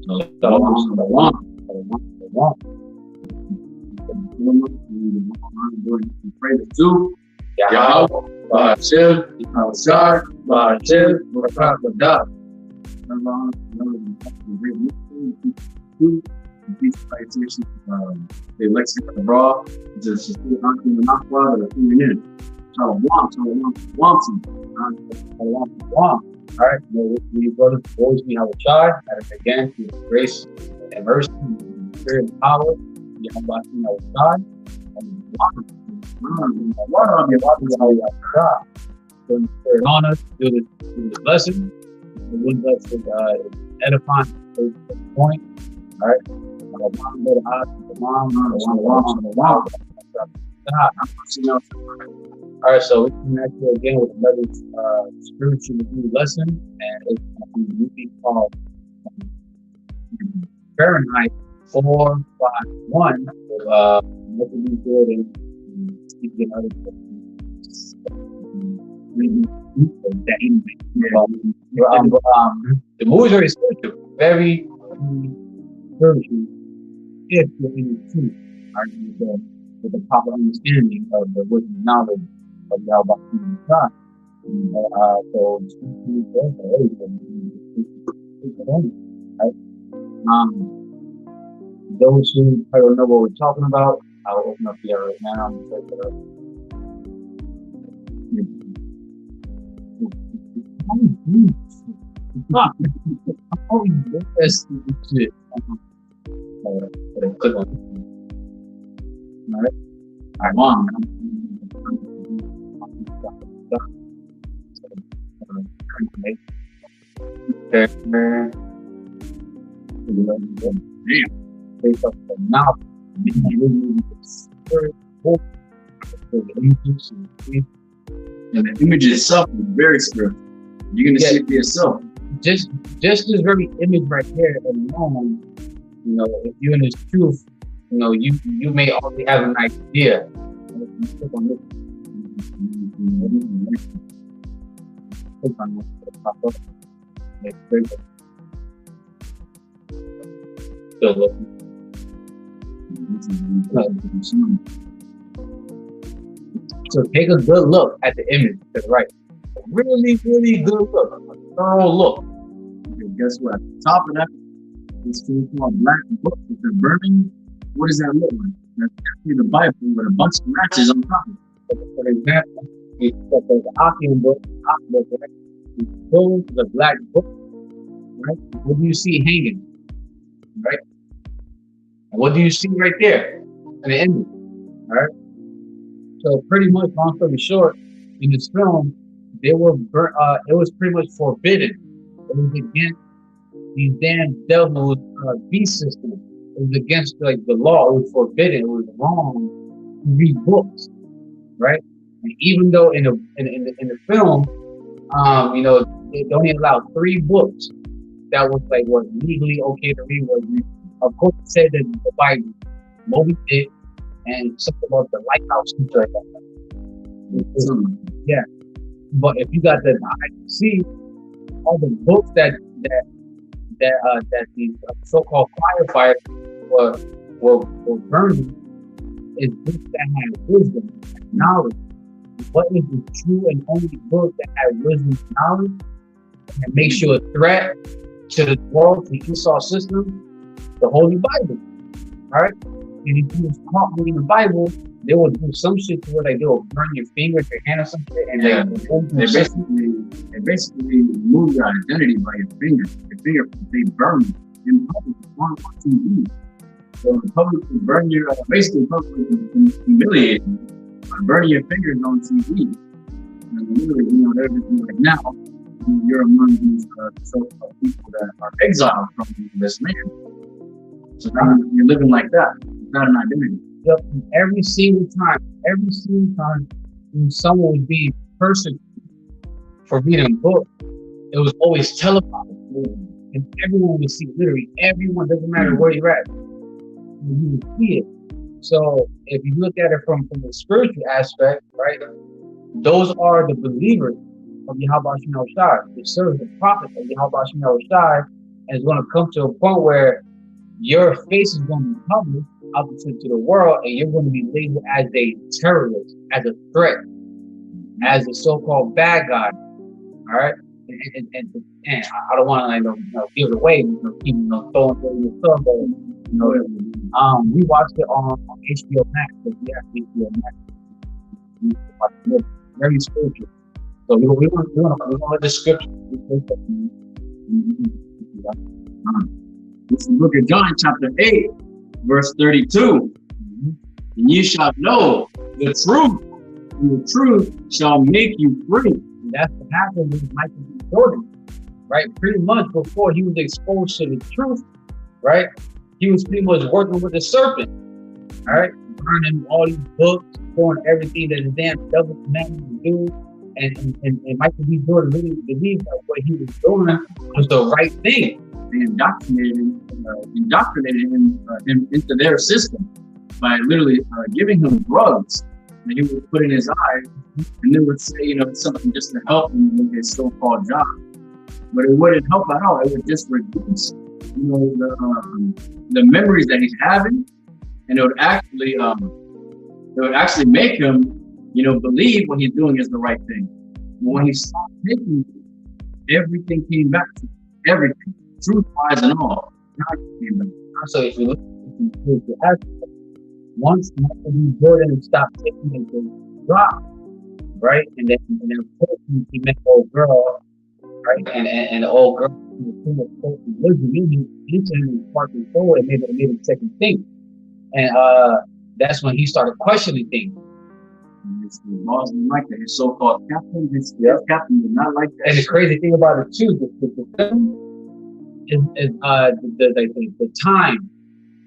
Shalom, shalom. Pray the two. Yahweh, Ba'ashem, Ba'ashar, Ba'ashem, Ba'ashar, the election of the raw, just the all right, we brothers always be our child, and again, through grace and mercy, and spirit and power, we have our God, and so you put it on us, do the blessing, the one blessing edifying to the point, all right. All right, so we connect you again with another spiritual review lesson, and it's going to be called Fahrenheit 451. What we do and speaking other the movies are spiritual, very spiritual, if you're in the truth, with the proper understanding of the wisdom knowledge of Yahweh God. So, those who don't know what we're talking about, I'll open up here right now. I'm going to good one. All right. I want. Based off the mouth, and the image itself is very spiritual. You're gonna see it for yourself. Just this very image right here alone, if you're in this truth, you may already have an idea. So take a good look at the image to the right. A really, really good look. A thorough look. Okay, guess what? At the top of that, this thing called black book with the burning. What does that look like? That's actually the Bible with a bunch of matches on top of it. For example, there's the Akim book, right? You pull the black book, right? What do you see hanging? Right? And what do you see right there in the image? All right? So pretty much, long story short, in this film, it was pretty much forbidden. It was against these damn devils beast system. It was against the law. It was forbidden. It was wrong to read books, right? And even though in the film, they only allowed 3 books that was were legally okay to read. Of course, it said that the Bible, Moby Dick, and something about the lighthouse, like that. Yeah, but if you got the IC, all the books that these so-called firefighters were burning is books that had wisdom and knowledge. What is the true and only book that has wisdom and knowledge and makes you a threat to the world, the Esau system? The Holy Bible. All right? And if you was caught reading the Bible, they will do some shit to where they will burn your fingers, your hand, or something, and they basically remove your identity by your fingers. Your fingerprints, they burn you in public on TV. So in public, they burn your basically public humiliate you by burning your fingers on TV. And literally, everything like now, you're among these so-called people that are exiled from this land. So now you're living like that. It's not an identity. Yep. Every single time when someone would be persecuted for reading a book, it was always televised. And everyone would see, literally everyone, doesn't matter where you're at, you would see it. So if you look at it from the spiritual aspect, right, those are the believers of Yahweh Shai, the servants, the prophets of Yahweh Shai, And it's going to come to a point where your face is going to be published out to the world, and you're going to be labeled as a terrorist, as a threat, as a so-called bad guy. All right, and I don't want to give it away, keep throwing it in the sun, but we watched it on HBO Max. Because we have HBO Max. Very spiritual. So we want the scripture. This is the book of John, chapter 8, verse 32. And you shall know the truth, and the truth shall make you free. And that's what happened with Michael B. Jordan, right? Pretty much before he was exposed to the truth, right? He was pretty much working with the serpent, all right? Burning all these books, doing everything that the damn devil commanded him to do. And Michael B. Jordan really believed that what he was doing was the right thing. They indoctrinated him into their system by literally giving him drugs that he would put in his eyes, and they would say, something just to help him with his so-called job. But it wouldn't help at all. It would just reduce, the memories that he's having, and it would actually make him, believe what he's doing is the right thing. But when he stopped taking it, everything came back to everything, truth-wise and all. So if you look at the aspect, once Michael B. Jordan stopped taking it, they dropped, right? And then of course he met the old girl, right? And the old girl was into him and sparked his soul and made him second think. And that's when he started questioning things. His boss didn't like that. His so-called captain, his captain did not like that. And the crazy thing about it too, the film is the time.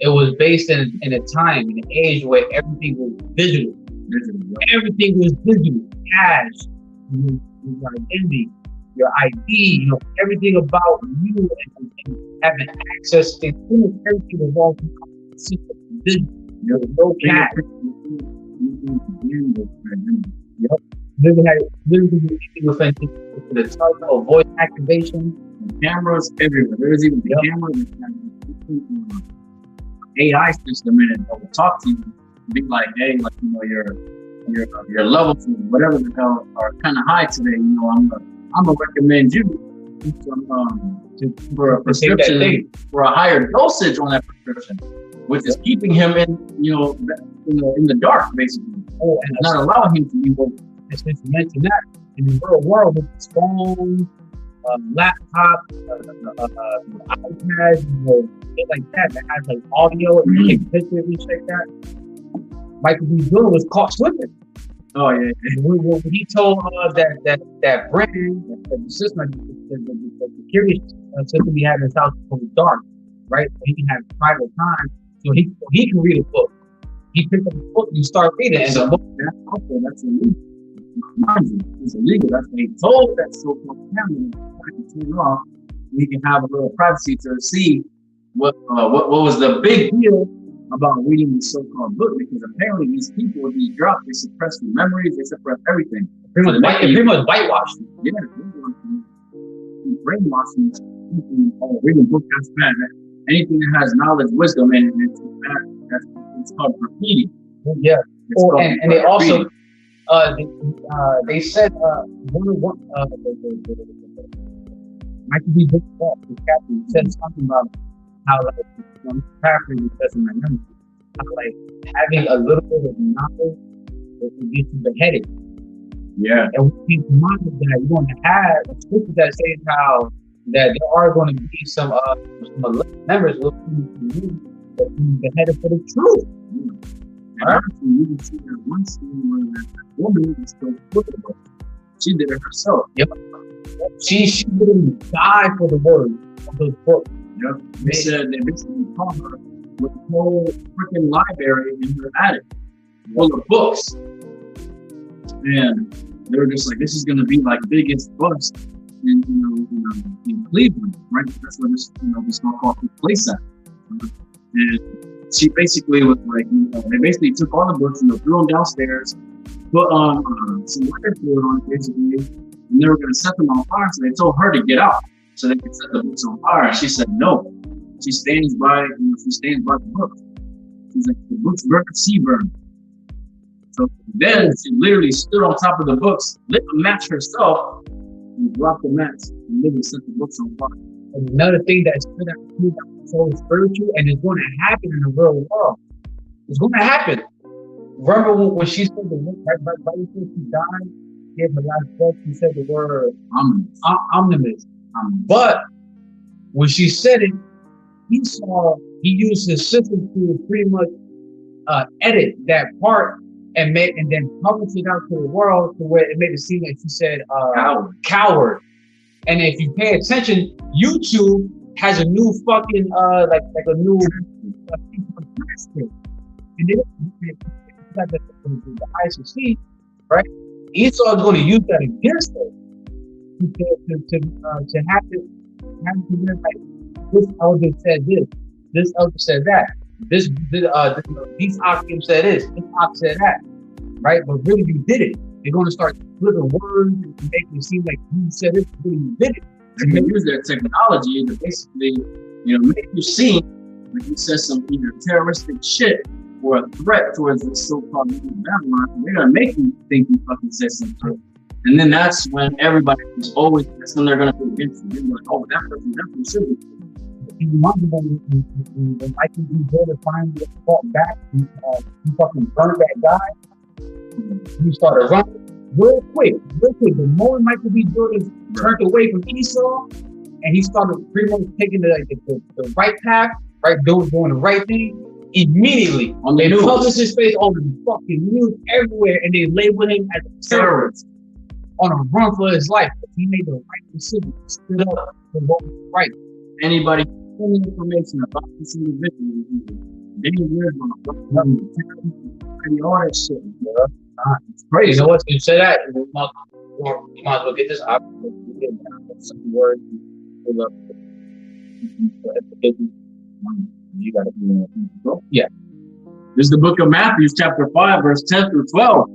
It was based in a time, in an age where everything was digital. Everything was digital. Cash, your identity, your ID, everything about you and having access to everything was all digital. There was no cash. Yep. Literally with the touch of voice activation, and cameras everywhere. There's even the camera AI system in it that will talk to you, be like, hey, your levels, whatever the hell, are kind of high today. I'm gonna recommend you for a prescription for a higher dosage on that prescription, which is keeping him in the dark, basically. And not allowing him to be woke. And since you mentioned that, in the real world, with his phone, laptop, iPad, shit like that has like audio and you take pictures and shit like that. Michael B. Jordan was caught slipping. Oh yeah. When he told that brand, the system, the security system he had in his house was dark, right? So he can have private time, so he can read a book. He picked up a book and you start reading, and the book that's illegal. It's illegal. That's what he told that so-called family to turn off. We can have a little privacy to see what was the big deal about reading the so-called book, because apparently these people with these drops, they suppress their memories, they suppress everything. Pretty much whitewashed. Yeah, brainwashing people. Reading books, that's bad. Anything that has knowledge, wisdom, and it's bad. It's called graffiti. Yeah. And they also they said Michael B. Jordan, the captain, said something about how paraphrasing says in my memory, how having a little bit of knowledge will get you beheaded. Yeah. And with these knowledge that you're going to have, scripture that says how that there are going to be some members will be beheaded for the truth. And actually, you can see that one scene where that woman was still looking about it. She did it herself. Yep. She literally died for the word of those books. Yep. They said they basically caught her with the whole freaking library in her attic full of books. And they were just like, this is going to be like biggest bust in Cleveland, right? That's where this so-called place at. And she basically was like, they basically took all the books, threw them downstairs, put some lighter fluid on it, basically, and they were going to set them on fire. So they told her to get out. so they can set the books on fire. And she said no. She stands by, she stands by the book. She's like, the books burn, she burned. So then she literally stood on top of the books, lit a match herself, and dropped the match, and literally set the books on fire. And another thing that stood out to me that was so spiritual, and it's going to happen in the real world. It's going to happen. Remember when she said the word, right before she died, gave her last breath, she said the word omnimus. But when she said it, he used his system to pretty much edit that part and then publish it out to the world to where it made it seem like she said coward. And if you pay attention, YouTube has a new fucking like a new transcript. And then like the ICC, right? Esau is going to use that against her to have to be like, this elder said this elder said that, these Akim said this Ak said that, right? But really you did it. They're going to start flipping words and making it seem like you said it, really you did it. And they use their technology to basically, make you seem like you said some either terroristic shit or a threat towards the so-called Babylon. They're gonna make you think you fucking said something. And then that's when everybody is always, that's when they're gonna be against you. They're like, oh, that person definitely should be. You want when Michael B. Jordan finally fought back, he fucking burned that guy. He started running real quick. The moment Michael B. Jordan turned away from Esau, and he started pretty much taking the right path, right, doing the right thing, immediately they published his face on the fucking news everywhere, and they labeled him as a terrorist on a run for his life. He made the right decision, stood up for what was right. Anybody any information about this individual, dangerous, all that shit, bro. It's crazy. You know what? You say that, you might as well get this option. Some words. You gotta be yeah. This is the book of Matthew, chapter 5, verse 10 through 12.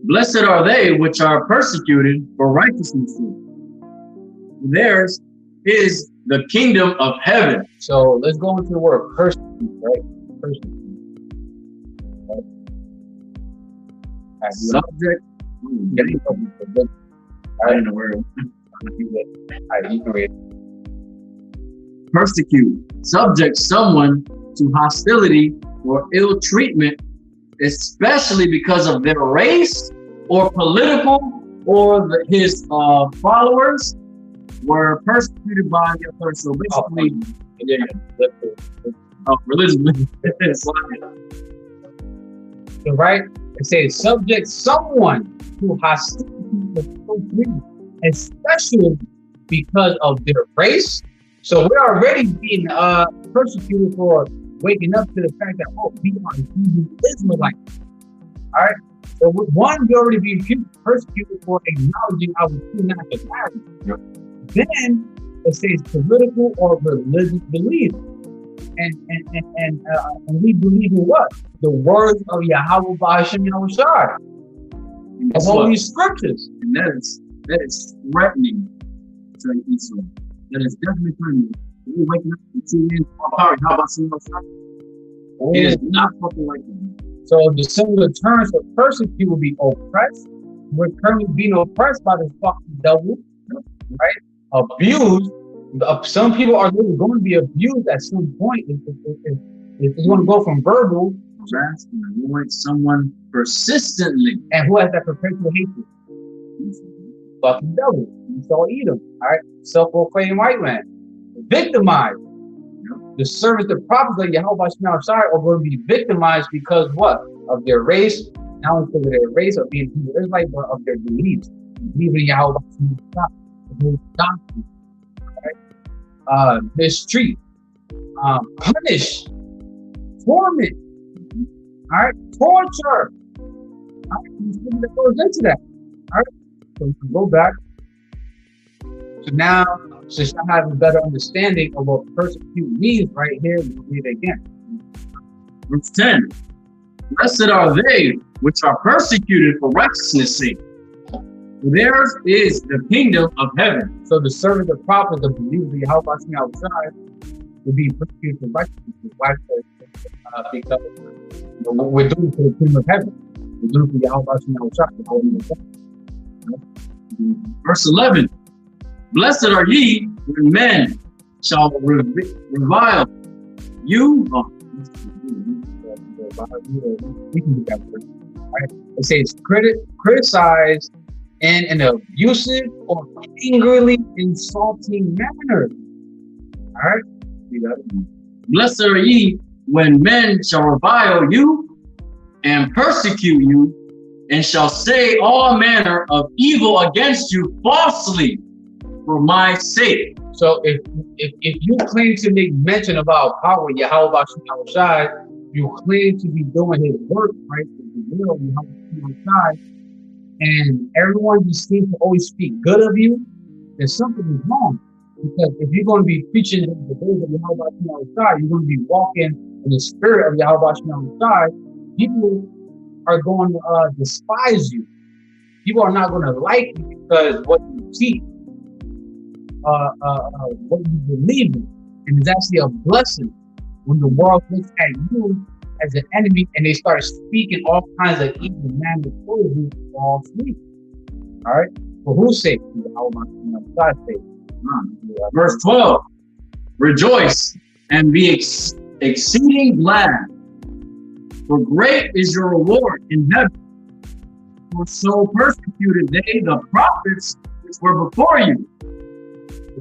Blessed are they which are persecuted for righteousness' sake. Theirs is the kingdom of heaven. So let's go into the word persecute, right? Persecute. Right. Subject. I don't know where. Alright, you can read. Persecute, subject someone to hostility or ill treatment, especially because of their race or political or his followers were persecuted by the authorities. So basically, religion. So right, it says subject someone to hostility or ill treatment, especially because of their race. So we're already being persecuted for waking up to the fact that, oh, we are Hebrew Israelites. All right. So with one, we're already being persecuted for acknowledging our true nationality. Yep. Then it says political or religious belief. And we believe in what? The words of Yahweh Ba'ashem Yahushua. The holy scriptures. And that is threatening to Israel. That is definitely threatening. We're waking up to 2 years of power. How about seeing those? It is not fucking like that. So the similar terms for persecute will be oppressed. We're currently being oppressed by this fucking devil, right? Abused. Some people are literally going to be abused at some point. It's going to go from verbal to avoid someone persistently. And who has that perpetual hatred? Fucking devil. Esau Edom. All right. Self-proclaimed white man. Victimized. The servants, the prophets of Yahweh Shai are going to be victimized because what? Of their race, not only because of their race of being Hebrew Israelite, but of their beliefs. Believing in Yahweh Shai, the doctrine, right? Mistreat, punish, torment, all right, torture. All right, something that goes into that. All right, so we can go back. So now, since I have a better understanding of what persecute means right here, we'll read it again. Verse 10. Blessed are they which are persecuted for righteousness' sake. Theirs is the kingdom of heaven. So the servant, the prophet, the believer, the Yahweh outside will be persecuted for righteousness. Why? Because we're doing it for the kingdom of heaven. We're doing it for Yahweh outside. Verse 11. Blessed are ye when men shall revile you. We can do that word. Right? It says criticize in an abusive or angrily insulting manner. All right? See that? Blessed are ye when men shall revile you and persecute you, and shall say all manner of evil against you falsely for my sake. So if you claim to make mention about power, Yahweh outside, you claim to be doing his work, right? The will of Yahweh outside, and everyone just seems to always speak good of you, then something is wrong. Because if you're going to be preaching the ways of Yahweh outside, you're going to be walking in the spirit of Yahweh outside, people are going to despise you. People are not going to like you because what you teach, what you believe in, and it's actually a blessing when the world looks at you as an enemy and they start speaking all kinds of evil manner towards you falsely. All right, for whose sake? God's sake. Verse 12. Rejoice and be exceeding glad, for great is your reward in heaven. For so persecuted they the prophets which were before you.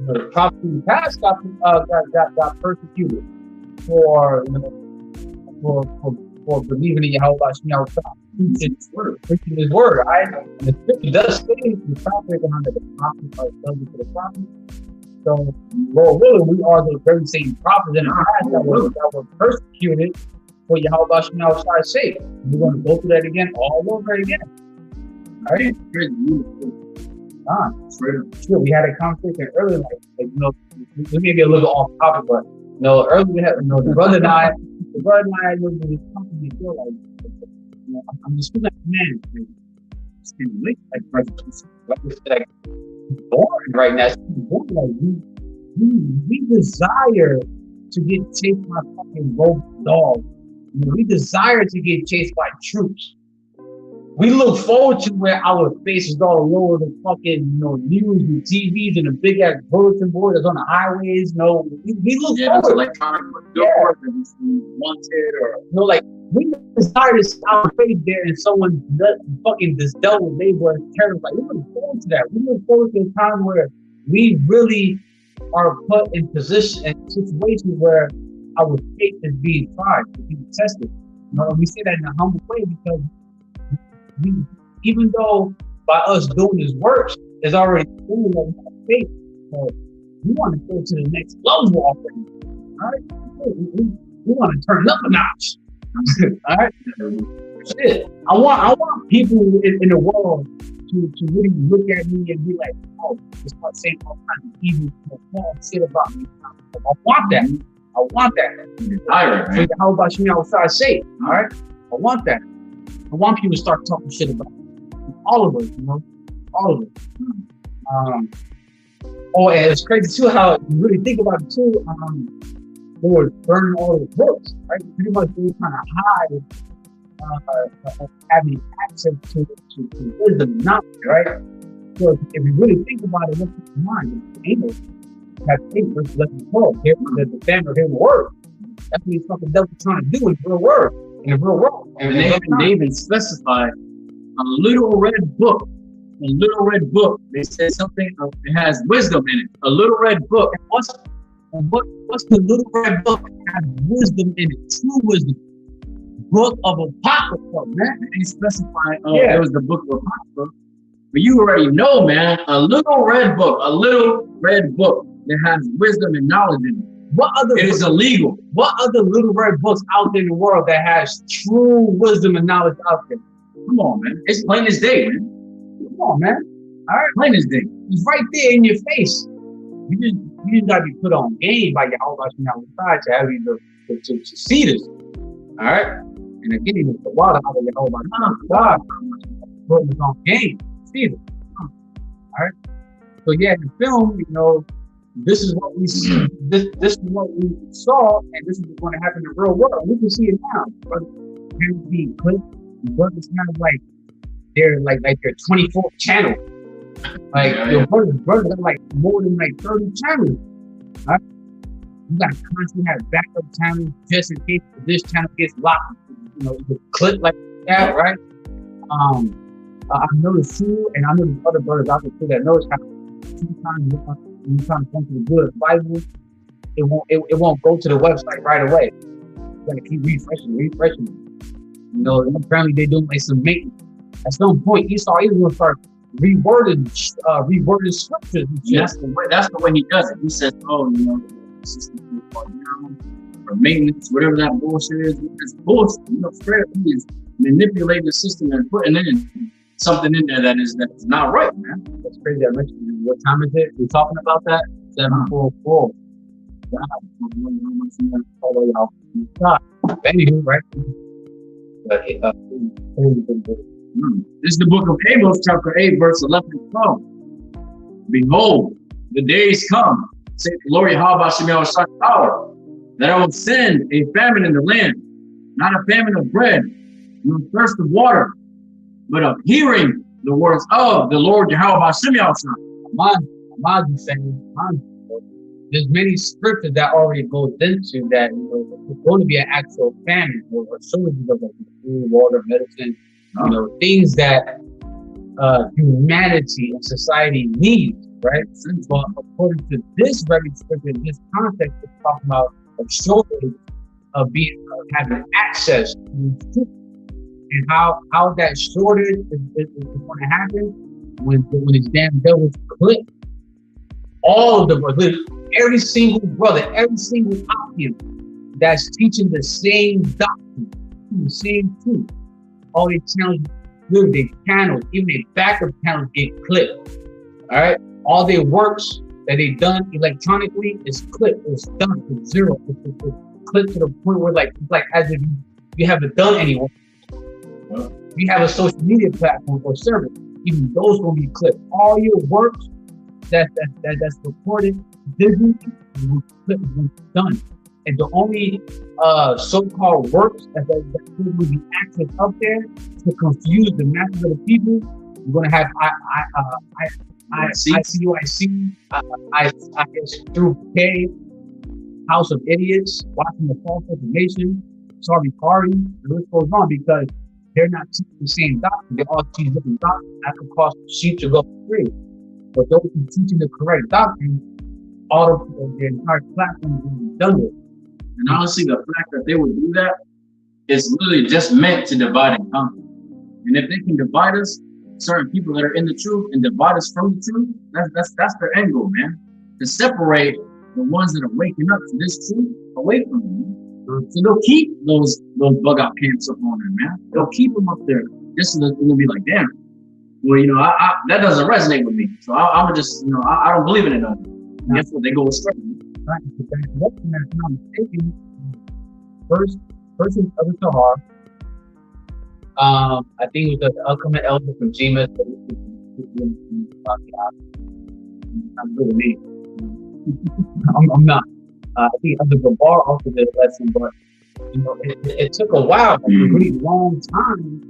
The prophets in the past got persecuted for believing in Yahweh, preaching his word. Right? And the scripture does say the prophets under the prophets are subject to the prophets. So, well, really, we are the very same prophets in the past that were persecuted for Yahweh outside sake. We're going to go through that again, all over again. All right? Sure, we had a conversation earlier, like we may be a little off topic, but earlier we had, the brother and I was in this company. Feel like, I'm just feeling like, man, like boring right now. It's boring. Like we desire to get chased by fucking rogue dogs. We desire to get chased by troops. We look forward to where our faces all over the fucking news and TVs and the big ass bulletin board that's on the highways. We look forward. Electronic billboards and wanted or like we desire to see our face there and someone fucking just dealt with they were terrible. Like, we look forward to that. We look forward to a time where we really are put in position and situations where our faith is being tried, is being tested. And we say that in a humble way because even though by us doing his works, there's already doing that we have faith. So we want to go to the next level already. All right? We want to turn it up a notch. All right? Shit. I want people in the world to really look at me and be like, oh, they start saying all kinds of evil shit about me. I want that. I want that. All right, man. How about you outside safe? All right? I want that. I want people to start talking shit about it. All of us, all of us. And it's crazy too how you really think about it too. They were burning all the books, right? Pretty much they were trying to hide having access to wisdom and knowledge, right? So if you really think about it, what's in mind? Amos had papers left in the here the family of his word. That's what he's fucking devil trying to do in the real world. In the real world. And they even specified a little red book. A little red book. They said something it has wisdom in it. A little red book. And what's the little red book that has wisdom in it? True wisdom. Book of Apocrypha, man. They specified it was the book of Apocrypha. But you already know, man, a little red book that has wisdom and knowledge in it. It is illegal. What other little red books out there in the world that has true wisdom and knowledge out there? Come on, man. It's plain as day, man. Come on, man. All right. Plain as day. It's right there in your face. You just got to be put on game by Yahweh outside to have you to see this. All right. And again, it's the water out of Yahweh outside. Putting us on game. See this. right? So yeah, in the film, this is what we see. This is what we saw, and this is what's going to happen in the real world. We can see it now. Brother, being clipped. Brothers kind of like they're like their 24th channel. Like your brothers are like more than like 30 channels. Right? You gotta constantly have backup channels just in case this channel gets locked. You clip like that, right? I noticed too, and I know there's other brothers out there too that notice how sometimes when you trying to come to the good Bible, it won't go to the website right away. You gotta keep refreshing. Apparently they're doing like some maintenance. At some point, Esau is gonna start rewording scriptures. That's the way he does it. He says, the system is down or maintenance, whatever that bullshit is. It's bullshit. Fred is manipulating the system and putting in something in there that is not right, man. That's crazy. I mentioned what time is it? We're talking about that 7:44. Anywho, right? This is the book of Amos, chapter 8, verse 11 and 12. Behold, the days come, say the Lord Yahweh Shemel power, that I will send a famine in the land, not a famine of bread, nor thirst of water, but of hearing the words of the Lord Yahweh Shemel. There's many scriptures that already goes into that. It's going to be an actual famine or shortages of food, water, medicine, things that humanity and society needs, right? But according to this very scripture, this context is talking about a shortage of having access to these truths. And how that shortage is going to happen when these damn devils click all of the brothers, every single brother, every single option that's teaching the same doctrine, the same truth. All their channels, even their backup channels get clipped. All right, all their works that they've done electronically is clipped. It's done. It's zero. It's clipped to the point where it's like as if you haven't done any work. You have a social media platform or service, even those will be clipped. All your works that's recorded digitally will clip when it's done. And the only so-called works that will be active up there to confuse the masses of the people, you're going to have ICUIC, I3K, House of Idiots, watching the false information, sorry party, the list goes on because they're not teaching the same doctrine. They all teach different doctrines. That could cost the sheep to go free. But those who are teaching the correct doctrine, all of the entire platform is done with. And honestly, the fact that they would do that is literally just meant to divide and conquer. And if they can divide us, certain people that are in the truth, and divide us from the truth, that's their end goal, man. To separate the ones that are waking up to this truth away from them. So they'll keep those bug out camps up on there, man. They'll keep them up there just so that they'll be like, damn. Well, I that doesn't resonate with me. So I'm just, I don't believe in it. Guess what? They go astray. Right. If I'm not mistaken, first of the Tahar. I think it was the ultimate elder from GMS. I'm good with me. I'm not. I think the Gabar also did a lesson, but it took a while, a really long time,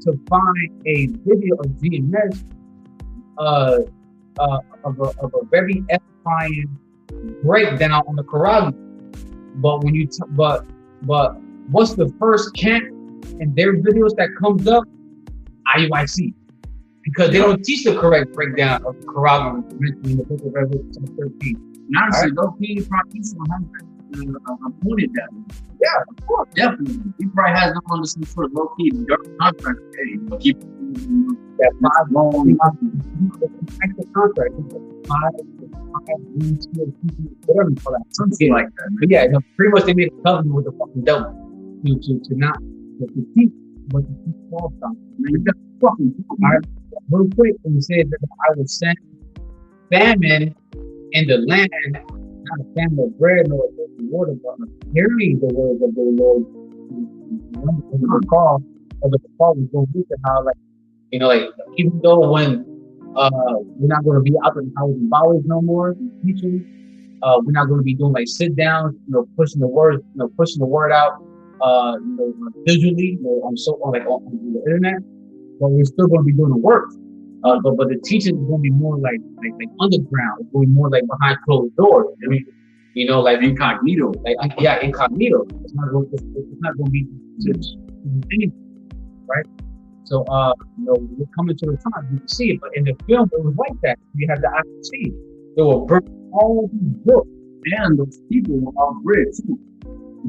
to find a video of GMS of a very edifying breakdown on the Quran. But when you but what's the first camp in their videos that comes up? IUIC, because they don't teach the correct breakdown of the Quran mentioned in the book of Revelation 13. And honestly, those people probably appointed that. Yeah, of course, definitely. He probably has them under some sort of low key contract. Hey, keep that 5 long contract. Whatever you call that, something like that. But yeah, pretty much they made a covenant with the fucking devil to not to teach, but to teach false doctrine. Man, that's fucking all right. Real quick, when you said that I will send famine in the land, not a famine of bread nor of water, but hearing the words of the Lord. The call of the Father was going to how, even though when We're not going to be out in houses and bowels no more teaching. We're not going to be doing like sit downs, pushing the word, pushing the word out, visually, on the internet. But we're still going to be doing the work. But the teaching is going to be more like underground. It's going to be more like behind closed doors. I mean, like incognito. Incognito. It's not going to be anything, right? So, we're coming to the time you can see it, but in the film it was like that. You had the IC. They will burn all these books, and those people were off grid too.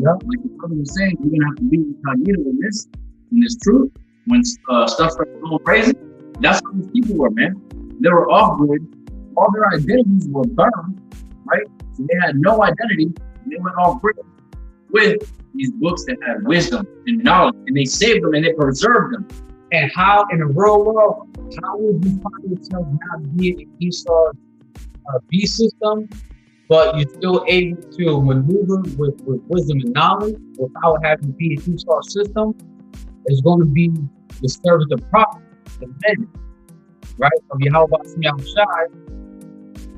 Yeah, like the brother was saying, you're gonna have to be incognito in this truth. When stuff starts going crazy, that's what these people were, man. They were off grid. All their identities were burned, right? So they had no identity, and they went off grid with these books that had wisdom and knowledge, and they saved them and they preserved them. And how, in the real world, how would you find yourself not being in Esau's B system, but you're still able to maneuver with wisdom and knowledge without having to be in Esau's system? It's going to be the service of prophet, the men, right? Of Yahweh Shai,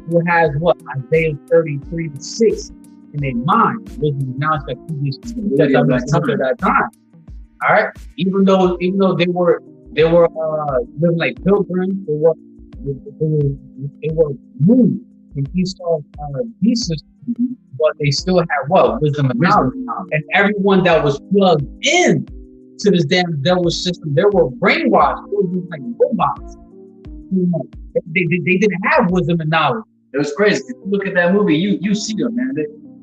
who has what? Isaiah 33:6 in their mind, wisdom and knowledge that that time. All right, even though they were living like pilgrims, they were moved from Esau's B system, but they still had what? Wisdom and knowledge. And everyone that was plugged in to this damn devil system, they were brainwashed. They were like robots. They didn't have wisdom and knowledge. It was crazy. If you look at that movie, you see them, man.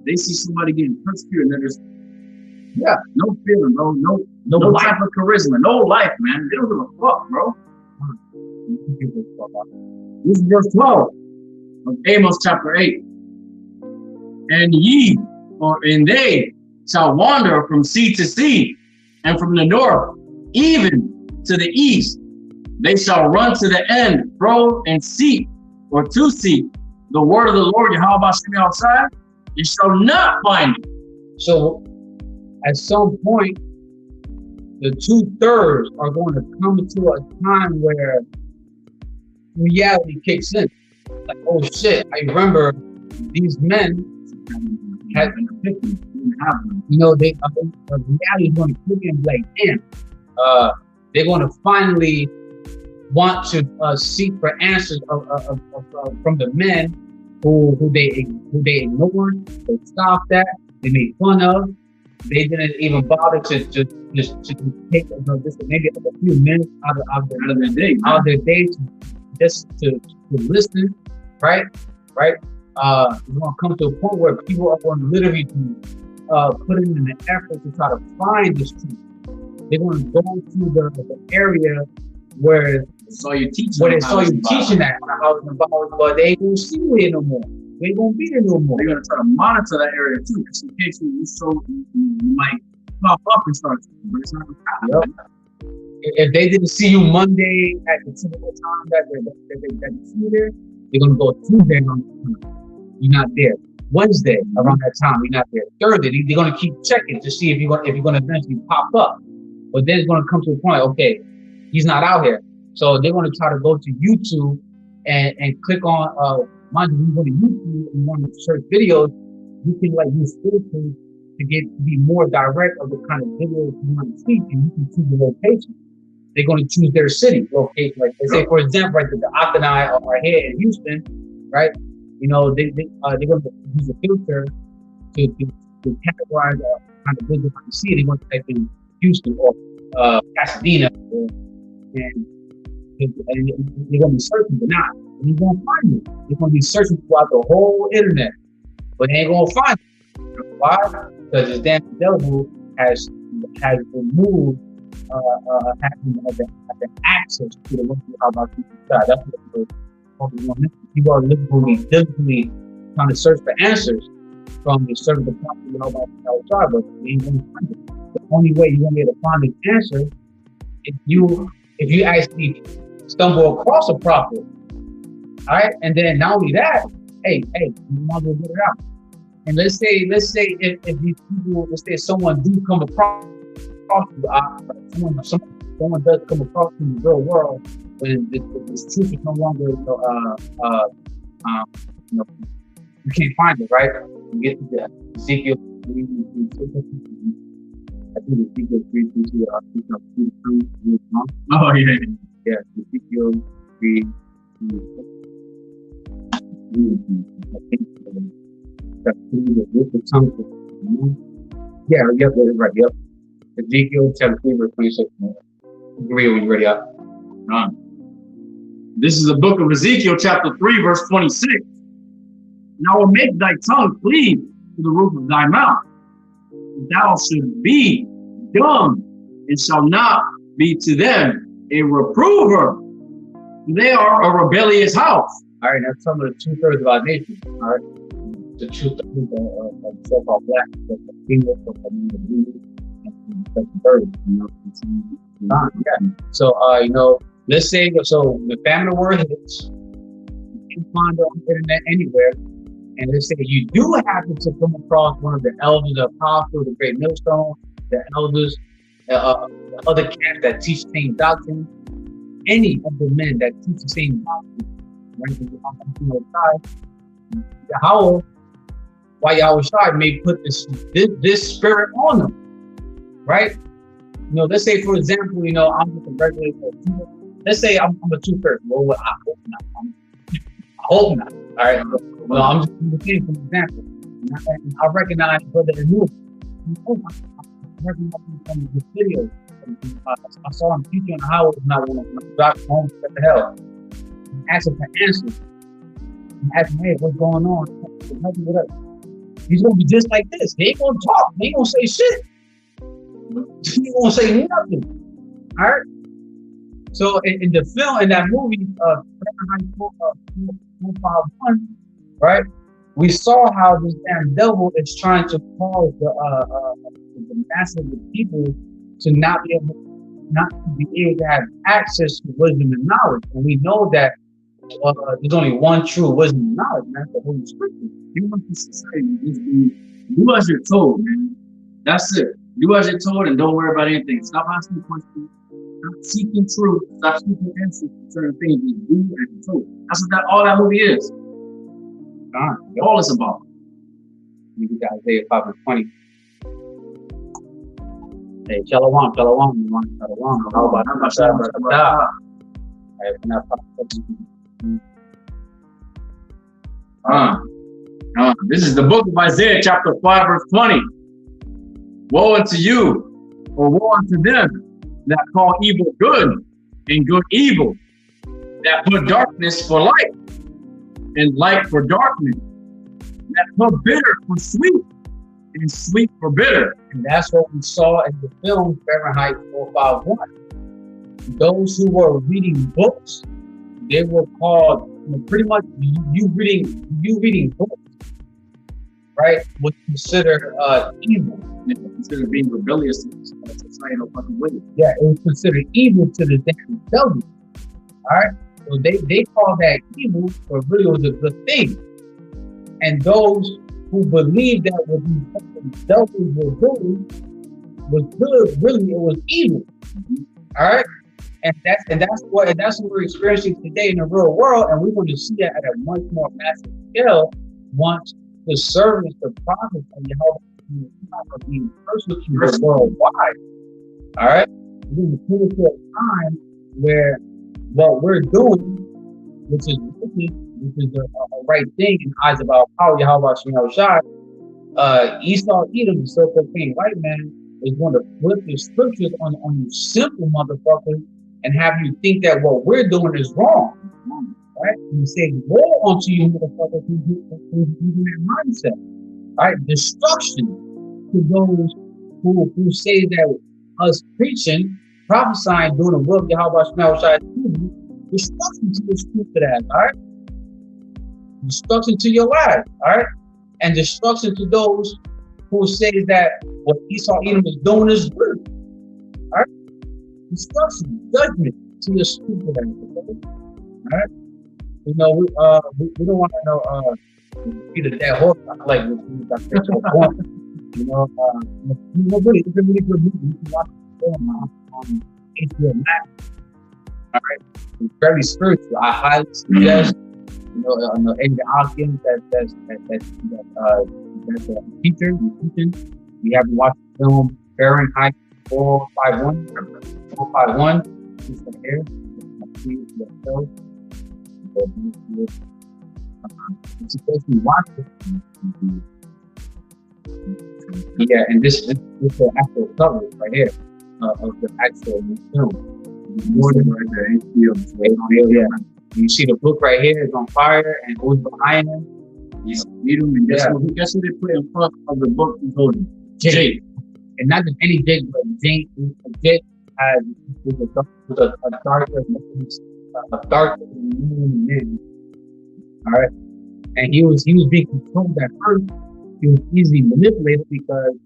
They see somebody getting persecuted, and they're just no feeling, bro. No type of charisma, no life, man. They don't give a fuck, bro. This is verse 12 of Amos chapter 8. And they shall wander from sea to sea, and from the north even to the east. They shall run to the end, fro and seek, or to seek the word of the Lord, Yahweh Shem outside, and shall not find it. So at some point, the 2/3 are going to come to a time where reality kicks in. Like, oh shit, I remember these men had been reality is going to kick in like, damn, they're going to finally want to seek for answers from the men who they ignored, they scoffed at, they made fun of. They didn't even bother to take maybe a few minutes out of their day to listen, right? It's going to come to a point where people are going to literally put in an effort to try to find this truth. They're going to go to the area where they saw you teaching that on the house and bowels, but they ain't going to see you here no more. They ain't going to be there no more. They're going to try to monitor that area too, just in case you might pop up and start. But it's not going to happen. If they didn't see you Monday at the typical time that they see you there, they're going to go Tuesday on the time. You're not there. Wednesday around that time, you're not there. Thursday, they're going to keep checking to see if you're going to eventually pop up. But then it's going to come to a point, okay, he's not out here. So they're going to try to go to YouTube and click on, mind you, when you go to YouTube and you want to search videos, you can use filters to be more direct of the kind of videos you want to see, and you can see the location. They're going to choose their city location. Like they say, for example, right, the Akanai are here in Houston, right? They're going to use a filter to categorize the kind of videos you see. They're going to type in Houston or Pasadena, and they're going to be searching, but not. And you're going to find it. They're going to be searching throughout the whole internet, but they ain't going to find it. Why? Because this damn devil has removed having the access to the one how about people die. That's what people are literally trying to search for answers from the certain department of outside, but they ain't going to find it. The only way you're going to be able to find the answer if you actually stumble across a prophet. All right, and then not only that, hey, you might as well get it out. And let's say if these people, let's say someone do come across someone someone does come across in the real world, when this truth is no longer, you know, you can't find it, right? You get to the Ezekiel 3, I think Ezekiel 3, Oh yeah. yeah, Ezekiel 3, I think with the tongue. Yeah, yep, right, yep. Ezekiel chapter 3, verse 26. Agree when you're ready up. This is the book of Ezekiel, chapter 3, verse 26. And I will make thy tongue cleave to the roof of thy mouth. Thou shalt be dumb, and shall not be to them a reprover. They are a rebellious house. All right, that's some of the 2/3 of our nation. All right, the 2/3 of so-called black, the female, the blue, and the 1/3. You know, yeah. So, you know, let's say so the family word hits. You can find it on the internet anywhere. And let's say you do happen to come across one of the elders, the apostles, the great millstone, the elders, the other camps that teach the same doctrine, any of the men that teach the same doctrine, right? How Yahweh Shai may put this spirit on them, right? You know, let's say for example, you know, I'm just a regular. Let's say I'm a 2/3. Well, I hope not. I hope not. All right. Well, I'm just saying for example. And I recognize Brother Anu. I recognize him from the video. I saw him teaching on how when I got home. What the hell? Ask him for answers. Ask him, hey, what's going on? Help me with us. He's gonna be just like this. They ain't gonna talk. They ain't gonna say shit. He ain't gonna say nothing. All right. So in the film, in that movie, Fahrenheit 451, right? We saw how this damn devil is trying to cause the masses of people to not be able to have access to wisdom and knowledge. And we know that there's only one true wisdom and knowledge, man. The Holy Scripture. You want this society just do as you're told, man. That's it. Do as you're told and don't worry about anything. Stop asking questions. Stop seeking truth. Stop seeking answers to certain things. Just do as you're told. That's what all that movie is. All it's about. You get Isaiah 5:20. Hey, Shalom. How about this is the book of Isaiah, chapter 5, verse 20. Woe unto you, or woe unto them that call evil good and good evil, that put darkness for light and light for darkness, that put bitter for sweet and sweet for bitter. And that's what we saw in the film Fahrenheit 451. Those who were reading books, they were called, pretty much you reading books, right, was considered evil. It was considered being rebellious in societal fucking way. Yeah, it was considered evil to the damn devil. All right, so they call that evil, but really it was a good thing. And those who believed that what these devils were doing was good, really it was evil. All right, and that's what we're experiencing today in the real world, and we're going to see that at a much more massive scale once the servants, the prophets, and the help are being persecuted worldwide. All right, we're going to put it to a time where what we're doing, which is the right thing in the eyes of our power, Yahweh Shai, Esau Edom, the so-called white man, is going to flip the scriptures on you simple motherfuckers and have you think that what we're doing is wrong. Right? And he said, woe unto you motherfuckers who do that mindset. All right, destruction to those who say that us preaching, prophesying, doing the will of Yahweh Shai, destruction to the stupid ass, all right? Destruction to your life, all right? And destruction to those who say that what Esau Edom is doing is good, all right? Destruction, judgment to your stupid ass, okay? All right? You know, we don't want to know either that horse like you know, really, it's a really good movie. You can watch it on HBO Max. All right, it's very spiritual. I highly suggest. You know, Adrian Hopkins, that's a teacher. He's teaching. We haven't watched the film Fahrenheit 451. 451. It's from here. It's supposed to be watched. Yeah, and this is the actual cover right here of the actual film. More than right there, HBO. Yeah. You see the book right here is on fire, and who's behind him? He's him, and guess who they put in front of the book he's holding? Jake. And not just any Jake, but Jake has a darker man. All right, and he was being controlled at first. He was easily manipulated because,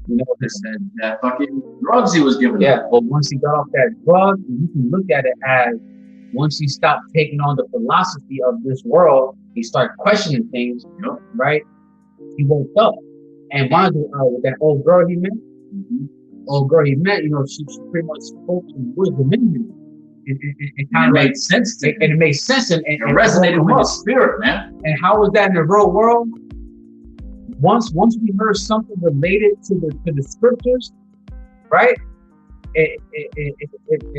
you know, that fucking drugs he was given. Yeah, but once he got off that drug, you can look at it as once he stopped taking on the philosophy of this world, he started questioning things, right? He woke up. And mind you, with that old girl he met, you know, she pretty much spoke some wisdom in him. It kind of made sense to him. And it made sense and it resonated with his spirit, man. And how was that in the real world? Once we heard something related to the scriptures, right? It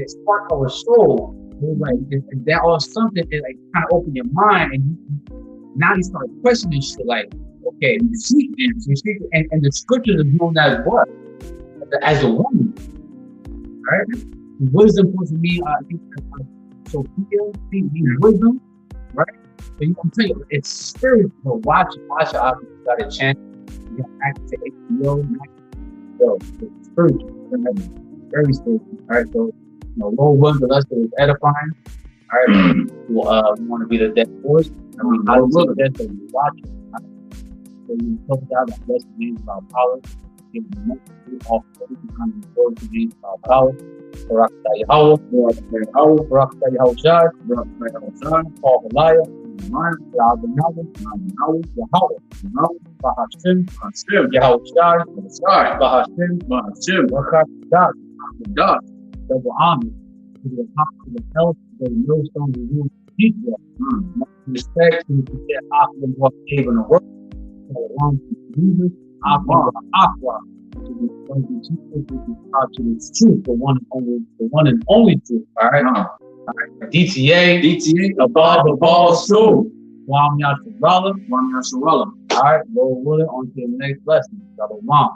sparked our soul. It was like that or something. It like kind of opened your mind, and now you start questioning shit. Like, okay, you see, and the scriptures are known as what? As a woman, right? Wisdom supposed to mean, I think, Sophia, means wisdom, right? So you can tell you, it's spiritual. Watch it. I got a chance. You got access to HBO. So it's spiritual. Very spiritual. All right. So, you know, Lord willing, the rest of it is edifying. All right. We want to be the dead horse. And we got to look at that. So you watch it. Right? So you talk about the best games about power. Give the most off every kind of important games about power. Barakatah Yahweh, Barakatah Yahushua, Paul Goliath, Yahweh, Bahashim, Yahushua, Bahashim, Barakatah, double honor to the apostle of health, the millstone of the room of people, respect to the apostle of what gave in the world, along with Jesus, Aqua. To the truth, the one and only truth. All right. DTA, above all soul. Wam Yasharala. All right, Lord willing, on to the next lesson. Shalom.